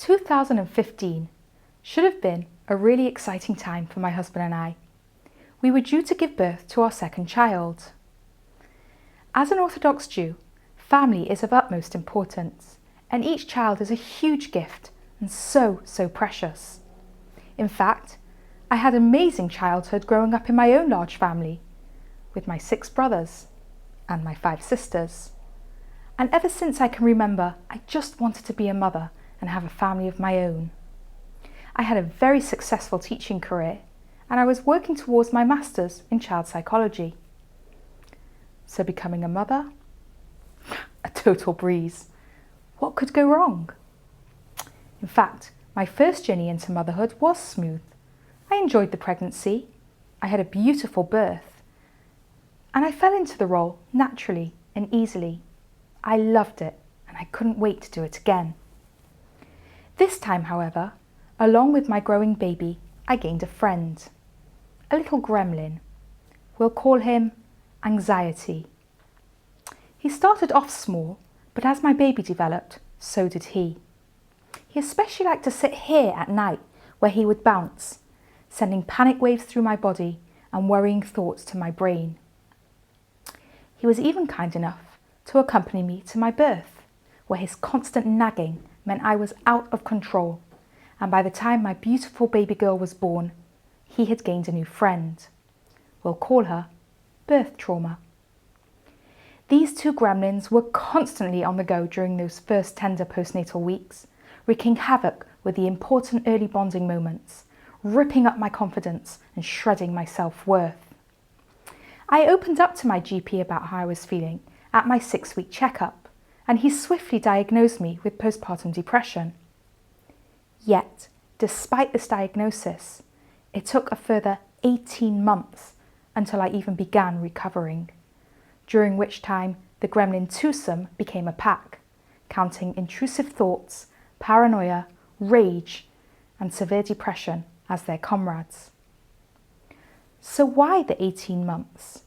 2015 should have been a really exciting time for my husband and I. We were due to give birth to our second child. As an Orthodox Jew, family is of utmost importance, and each child is a huge gift and so precious. In fact, I had an amazing childhood growing up in my own large family, with my 6 brothers and my 5 sisters. And ever since I can remember, I just wanted to be a mother and have a family of my own. I had a very successful teaching career, and I was working towards my master's in child psychology. So becoming a mother? A total breeze. What could go wrong? In fact, my first journey into motherhood was smooth. I enjoyed the pregnancy. I had a beautiful birth. And I fell into the role naturally and easily. I loved it, and I couldn't wait to do it again. This time, however, along with my growing baby, I gained a friend. A little gremlin. We'll call him Anxiety. He started off small, but as my baby developed, so did he. He especially liked to sit here at night, where he would bounce, sending panic waves through my body and worrying thoughts to my brain. He was even kind enough to accompany me to my birth, where his constant nagging meant I was out of control, and by the time my beautiful baby girl was born, he had gained a new friend. We'll call her birth trauma. These 2 gremlins were constantly on the go during those first tender postnatal weeks, wreaking havoc with the important early bonding moments, ripping up my confidence and shredding my self-worth. I opened up to my GP about how I was feeling at my 6-week checkup, and he swiftly diagnosed me with postpartum depression. Yet, despite this diagnosis, it took a further 18 months until I even began recovering, during which time the gremlin twosome became a pack, counting intrusive thoughts, paranoia, rage, and severe depression as their comrades. So why the 18 months?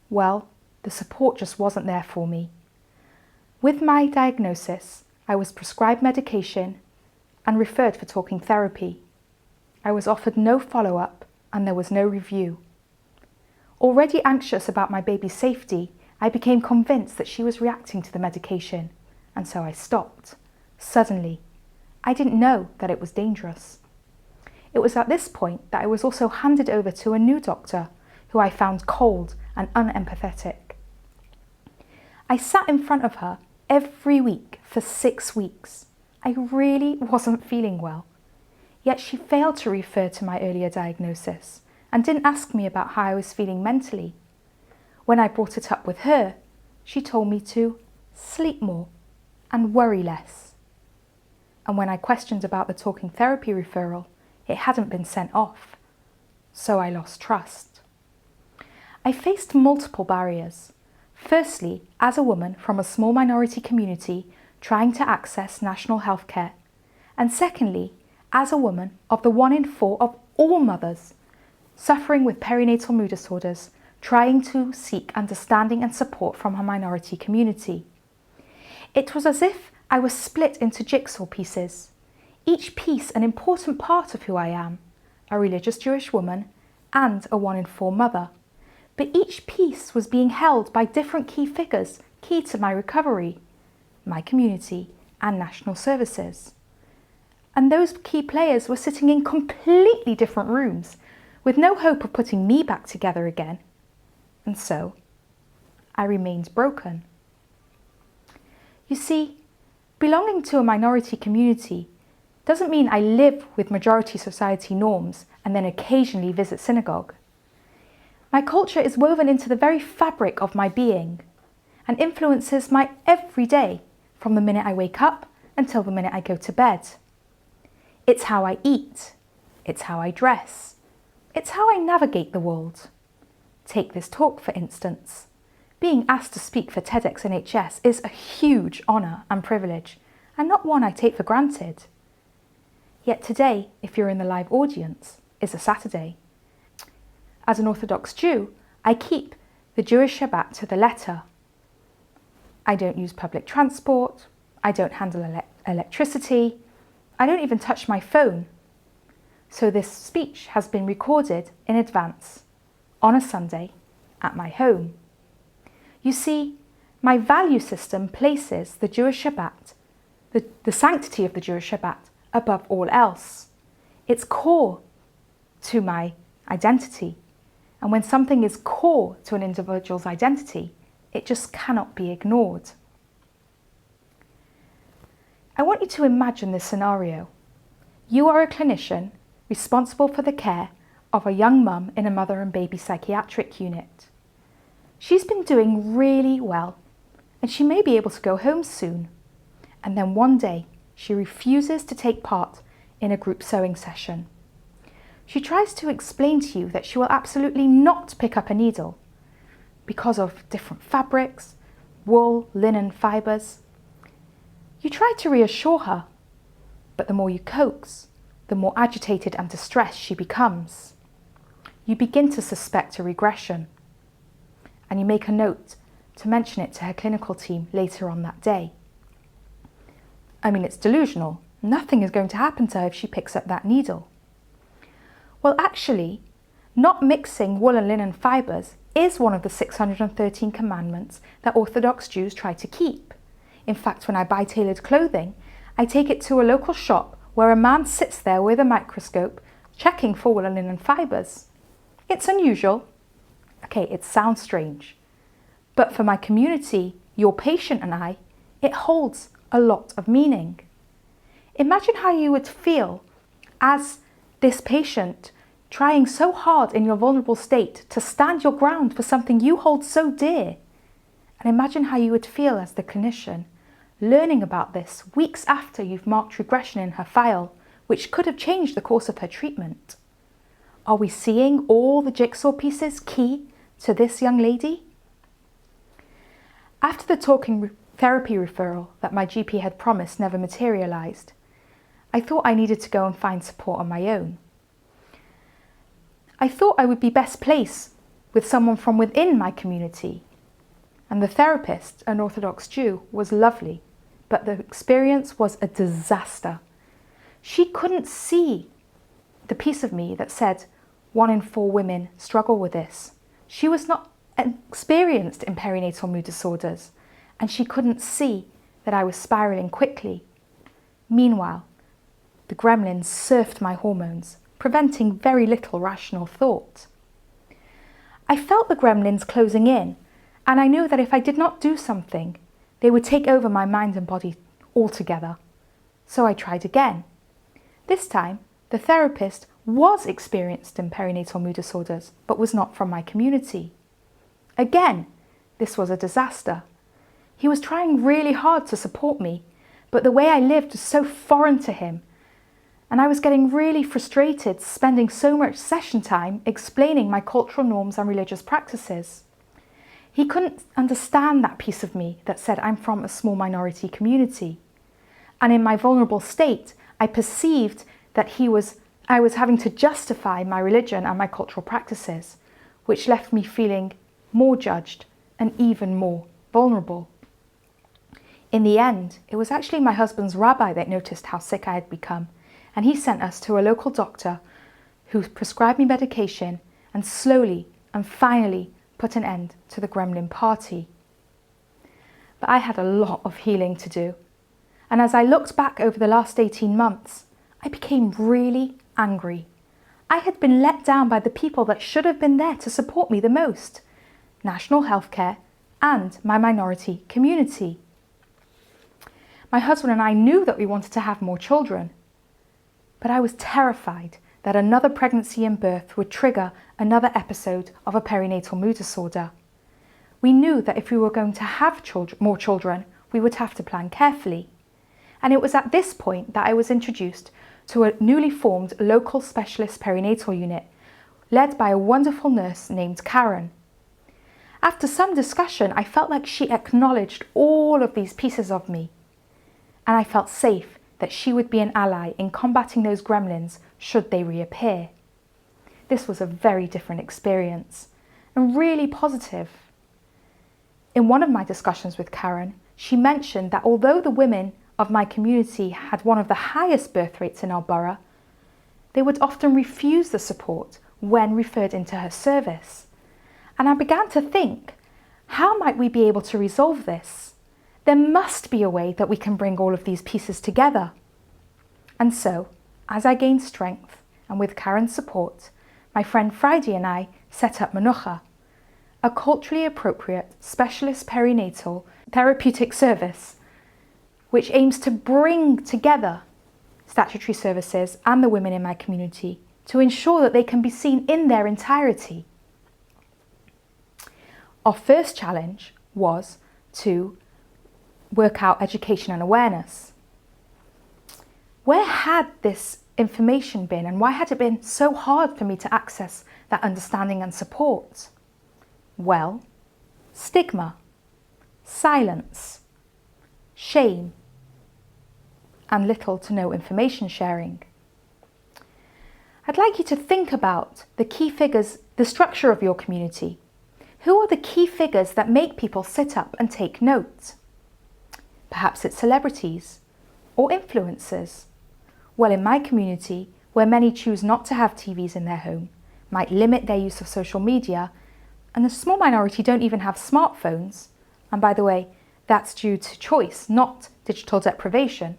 Well, the support just wasn't there for me. With my diagnosis, I was prescribed medication and referred for talking therapy. I was offered no follow-up and there was no review. Already anxious about my baby's safety, I became convinced that she was reacting to the medication, and so I stopped. Suddenly, I didn't know that it was dangerous. It was at this point that I was also handed over to a new doctor who I found cold and unempathetic. I sat in front of her every week for 6 weeks. I really wasn't feeling well. Yet she failed to refer to my earlier diagnosis and didn't ask me about how I was feeling mentally. When I brought it up with her, she told me to sleep more and worry less. And when I questioned about the talking therapy referral, it hadn't been sent off. So I lost trust. I faced multiple barriers. Firstly, as a woman from a small minority community trying to access national health care, and secondly, as a woman of the 1 in 4 of all mothers suffering with perinatal mood disorders, trying to seek understanding and support from her minority community. It was as if I was split into jigsaw pieces, each piece an important part of who I am, a religious Jewish woman and a 1 in 4 mother. But each piece was being held by different key figures key to my recovery, my community and national services. And those key players were sitting in completely different rooms with no hope of putting me back together again. And so, I remained broken. You see, belonging to a minority community doesn't mean I live with majority society norms and then occasionally visit synagogue. My culture is woven into the very fabric of my being and influences my every day from the minute I wake up until the minute I go to bed. It's how I eat. It's how I dress. It's how I navigate the world. Take this talk, for instance. Being asked to speak for TEDxNHS is a huge honour and privilege, and not one I take for granted. Yet today, if you're in the live audience, is a Saturday. As an Orthodox Jew, I keep the Jewish Shabbat to the letter. I don't use public transport, I don't handle electricity, I don't even touch my phone. So this speech has been recorded in advance on a Sunday at my home. You see, my value system places the Jewish Shabbat, the sanctity of the Jewish Shabbat, above all else. It's core to my identity. And when something is core to an individual's identity, it just cannot be ignored. I want you to imagine this scenario. You are a clinician responsible for the care of a young mum in a mother and baby psychiatric unit. She's been doing really well, and she may be able to go home soon. And then one day, she refuses to take part in a group sewing session. She tries to explain to you that she will absolutely not pick up a needle because of different fabrics, wool, linen, fibres. You try to reassure her, but the more you coax, the more agitated and distressed she becomes. You begin to suspect a regression, and you make a note to mention it to her clinical team later on that day. I mean, it's delusional. Nothing is going to happen to her if she picks up that needle. Well, actually, not mixing wool and linen fibres is one of the 613 commandments that Orthodox Jews try to keep. In fact, when I buy tailored clothing, I take it to a local shop where a man sits there with a microscope checking for wool and linen fibres. It's unusual. Okay, it sounds strange. But for my community, your patient and I, it holds a lot of meaning. Imagine how you would feel as this patient trying so hard in your vulnerable state to stand your ground for something you hold so dear. And imagine how you would feel as the clinician learning about this weeks after you've marked regression in her file, which could have changed the course of her treatment. Are we seeing all the jigsaw pieces key to this young lady? After the talking therapy referral that my GP had promised never materialised, I thought I needed to go and find support on my own. I thought I would be best placed with someone from within my community, and the therapist, an Orthodox Jew, was lovely, but the experience was a disaster. She couldn't see the piece of me that said 1 in 4 women struggle with this. She was not experienced in perinatal mood disorders, and she couldn't see that I was spiralling quickly. Meanwhile, the gremlins surfed my hormones, preventing very little rational thought. I felt the gremlins closing in, and I knew that if I did not do something, they would take over my mind and body altogether. So I tried again. This time, the therapist was experienced in perinatal mood disorders, but was not from my community. Again, this was a disaster. He was trying really hard to support me, but the way I lived was so foreign to him, and I was getting really frustrated spending so much session time explaining my cultural norms and religious practices. He couldn't understand that piece of me that said I'm from a small minority community. And in my vulnerable state, I perceived that I was having to justify my religion and my cultural practices, which left me feeling more judged and even more vulnerable. In the end, it was actually my husband's rabbi that noticed how sick I had become, and he sent us to a local doctor who prescribed me medication and slowly and finally put an end to the gremlin party. But I had a lot of healing to do, and as I looked back over the last 18 months, I became really angry. I had been let down by the people that should have been there to support me the most: national healthcare and my minority community. My husband and I knew that we wanted to have more children, but I was terrified that another pregnancy and birth would trigger another episode of a perinatal mood disorder. We knew that if we were going to have more children, we would have to plan carefully. And it was at this point that I was introduced to a newly formed local specialist perinatal unit, led by a wonderful nurse named Karen. After some discussion, I felt like she acknowledged all of these pieces of me, and I felt safe that she would be an ally in combating those gremlins should they reappear. This was a very different experience, and really positive. In one of my discussions with Karen, she mentioned that although the women of my community had one of the highest birth rates in our borough, they would often refuse the support when referred into her service. And I began to think, how might we be able to resolve this? There must be a way that we can bring all of these pieces together. And so, as I gained strength, and with Karen's support, my friend Friday and I set up Menucha, a culturally appropriate specialist perinatal therapeutic service which aims to bring together statutory services and the women in my community to ensure that they can be seen in their entirety. Our first challenge was to work out education and awareness. Where had this information been, and why had it been so hard for me to access that understanding and support? Well, stigma, silence, shame, and little to no information sharing. I'd like you to think about the key figures, the structure of your community. Who are the key figures that make people sit up and take note? Perhaps it's celebrities or influencers. Well, in my community, where many choose not to have TVs in their home, might limit their use of social media, and a small minority don't even have smartphones, and by the way, that's due to choice, not digital deprivation,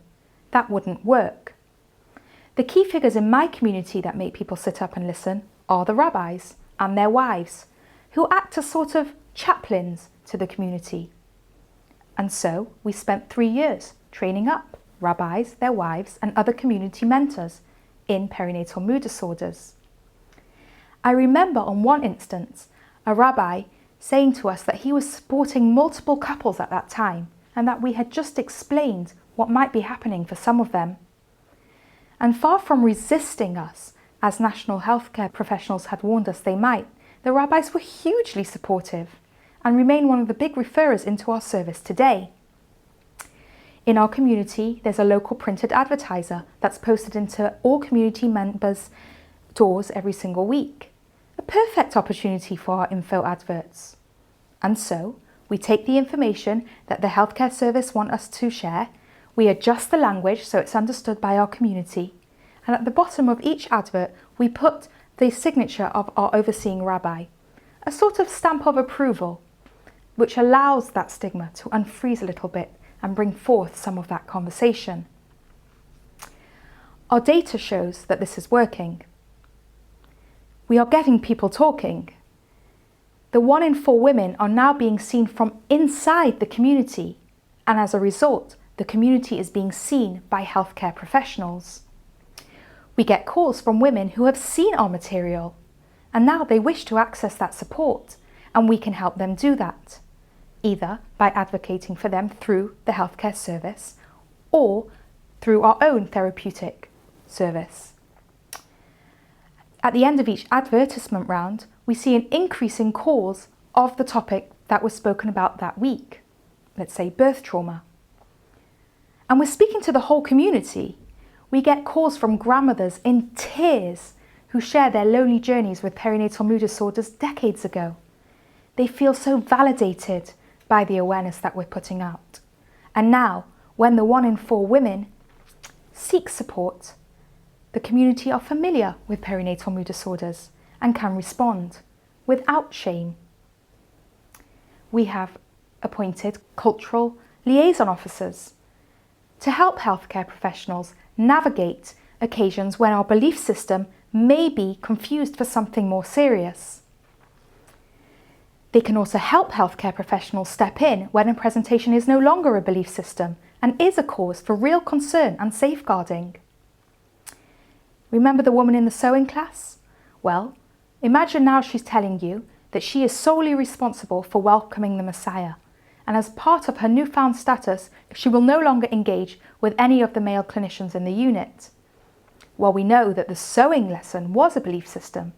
that wouldn't work. The key figures in my community that make people sit up and listen are the rabbis and their wives, who act as sort of chaplains to the community. And so we spent 3 years training up rabbis, their wives, and other community mentors in perinatal mood disorders. I remember on one instance, a rabbi saying to us that he was supporting multiple couples at that time and that we had just explained what might be happening for some of them. And far from resisting us, as national healthcare professionals had warned us they might, the rabbis were hugely supportive and remain one of the big referrers into our service today. In our community, there's a local printed advertiser that's posted into all community members' doors every single week. A perfect opportunity for our info adverts. And so, we take the information that the healthcare service want us to share, we adjust the language so it's understood by our community, and at the bottom of each advert, we put the signature of our overseeing rabbi, a sort of stamp of approval, which allows that stigma to unfreeze a little bit and bring forth some of that conversation. Our data shows that this is working. We are getting people talking. The 1 in 4 women are now being seen from inside the community, and as a result, the community is being seen by healthcare professionals. We get calls from women who have seen our material, and now they wish to access that support, and we can help them do that, either by advocating for them through the healthcare service or through our own therapeutic service. At the end of each advertisement round, we see an increase in calls of the topic that was spoken about that week, let's say birth trauma. And we're speaking to the whole community. We get calls from grandmothers in tears who share their lonely journeys with perinatal mood disorders decades ago. They feel so validated by the awareness that we're putting out. And now, when the 1 in 4 women seek support, the community are familiar with perinatal mood disorders and can respond without shame. We have appointed cultural liaison officers to help healthcare professionals navigate occasions when our belief system may be confused for something more serious. They can also help healthcare professionals step in when a presentation is no longer a belief system and is a cause for real concern and safeguarding. Remember the woman in the sewing class? Well, imagine now she's telling you that she is solely responsible for welcoming the Messiah, and as part of her newfound status, she will no longer engage with any of the male clinicians in the unit. Well, we know that the sewing lesson was a belief system,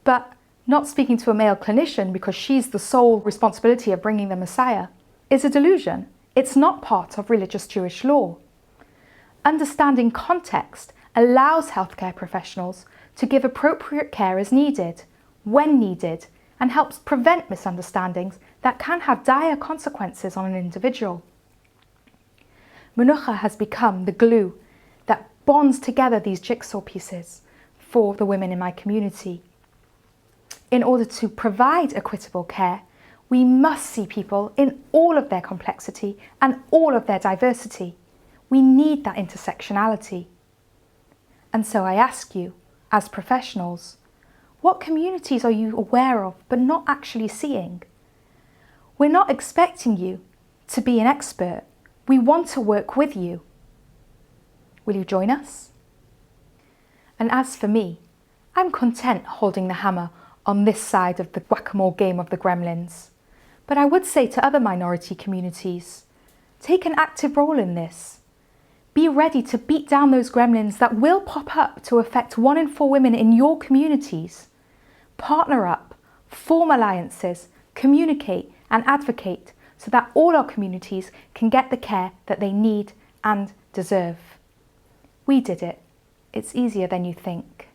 but not speaking to a male clinician because she's the sole responsibility of bringing the Messiah is a delusion. It's not part of religious Jewish law. Understanding context allows healthcare professionals to give appropriate care as needed, when needed, and helps prevent misunderstandings that can have dire consequences on an individual. Menucha has become the glue that bonds together these jigsaw pieces for the women in my community. In order to provide equitable care, we must see people in all of their complexity and all of their diversity. We need that intersectionality. And so I ask you, as professionals, what communities are you aware of but not actually seeing? We're not expecting you to be an expert. We want to work with you. Will you join us? And as for me, I'm content holding the hammer on this side of the whack-a-mole game of the gremlins. But I would say to other minority communities, take an active role in this. Be ready to beat down those gremlins that will pop up to affect 1 in 4 women in your communities. Partner up, form alliances, communicate and advocate so that all our communities can get the care that they need and deserve. We did it. It's easier than you think.